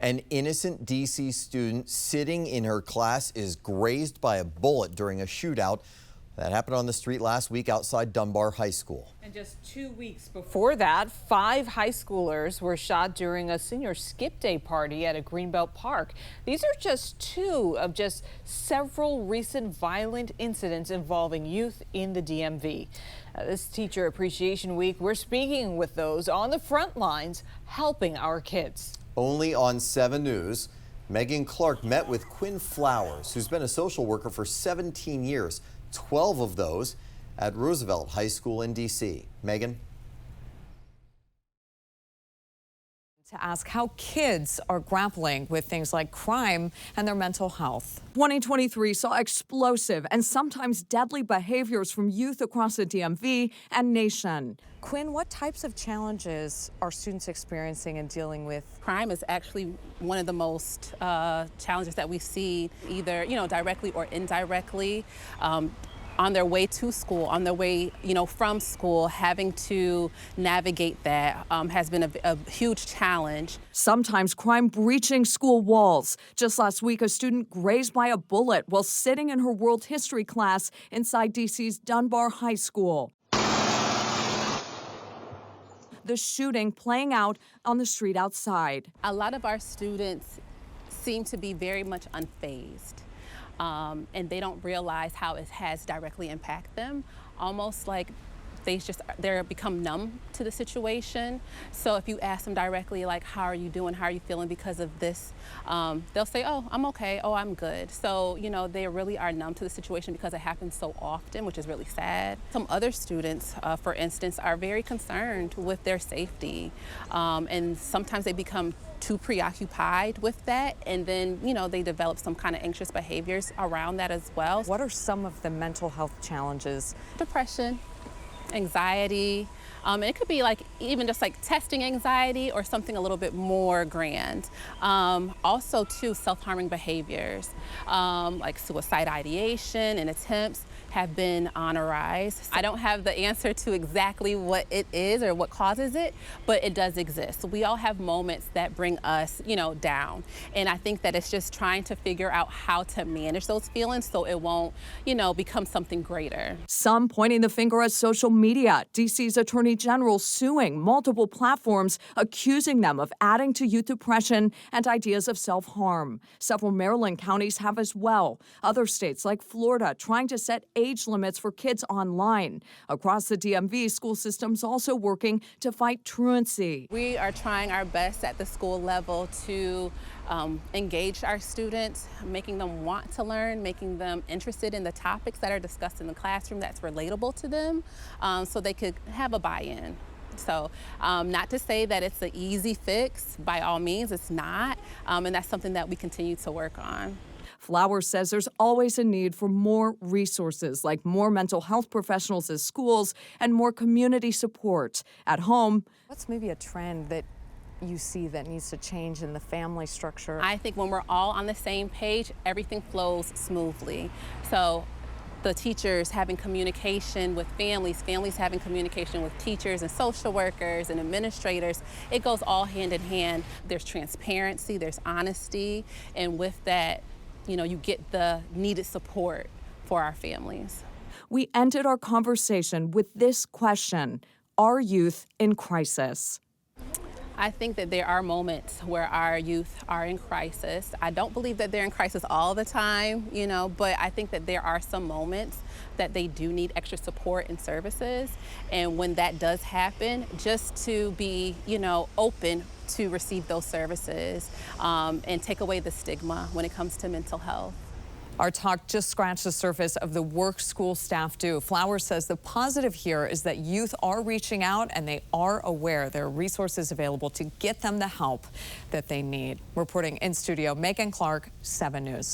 An innocent D.C. student sitting in her class is grazed by a bullet during a shootout that happened on the street last week outside Dunbar High School. And just 2 weeks before that, 5 high schoolers were shot during a senior skip day party at a Greenbelt park. These are just 2 of just several recent violent incidents involving youth in the DMV. This Teacher Appreciation Week, we're speaking with those on the front lines helping our kids. Only on 7 News, Megan Clark met with Quinn Flowers, who's been a social worker for 17 years. 12 of those at Roosevelt High School in D.C. Megan? To ask how kids are grappling with things like crime and their mental health. 2023 saw explosive and sometimes deadly behaviors from youth across the DMV and nation. Quinn, what types of challenges are students experiencing and dealing with? Crime is actually one of the most challenges that we see, either directly or indirectly. On their way to school, on their way, from school, having to navigate that has been a huge challenge. Sometimes crime breaching school walls. Just last week, a student grazed by a bullet while sitting in her world history class inside D.C.'s Dunbar High School. The shooting playing out on the street outside. A lot of our students seem to be very much unfazed. And they don't realize how it has directly impacted them, almost like they're become numb to the situation. So if you ask them directly, like, how are you doing, how are you feeling because of this, they'll say, oh, I'm okay, oh, I'm good. So, they really are numb to the situation because it happens so often, which is really sad. Some other students, for instance, are very concerned with their safety, and sometimes they become too preoccupied with that, and then they develop some kind of anxious behaviors around that as well. What are some of the mental health challenges? Depression, anxiety. It could be even just testing anxiety or something a little bit more grand. Also too, self-harming behaviors like suicide ideation and attempts have been on a rise. I don't have the answer to exactly what it is or what causes it, but it does exist. We all have moments that bring us, down. And I think that it's just trying to figure out how to manage those feelings so it won't, become something greater. Some pointing the finger at social media. DC's Attorney General suing multiple platforms, accusing them of adding to youth depression and ideas of self-harm. Several Maryland counties have as well. Other states like Florida trying to set age limits for kids online. Across the DMV, school systems also working to fight truancy. We are trying our best at the school level to engage our students, making them want to learn, making them interested in the topics that are discussed in the classroom that's relatable to them, so they could have a buy-in. So not to say that it's an easy fix, by all means it's not, and that's something that we continue to work on. Flowers says there's always a need for more resources, like more mental health professionals at schools and more community support at home. What's maybe a trend that you see that needs to change in the family structure? I think when we're all on the same page, everything flows smoothly. So the teachers having communication with families, families having communication with teachers and social workers and administrators, it goes all hand in hand. There's transparency, there's honesty, and with that, you get the needed support for our families. We ended our conversation with this question: are youth in crisis? I think that there are moments where our youth are in crisis. I don't believe that they're in crisis all the time, but I think that there are some moments that they do need extra support and services. And when that does happen, just to be, open to receive those services and take away the stigma when it comes to mental health. Our talk just scratched the surface of the work school staff do. Flowers says the positive here is that youth are reaching out and they are aware there are resources available to get them the help that they need. Reporting in studio, Megan Clark, 7 News.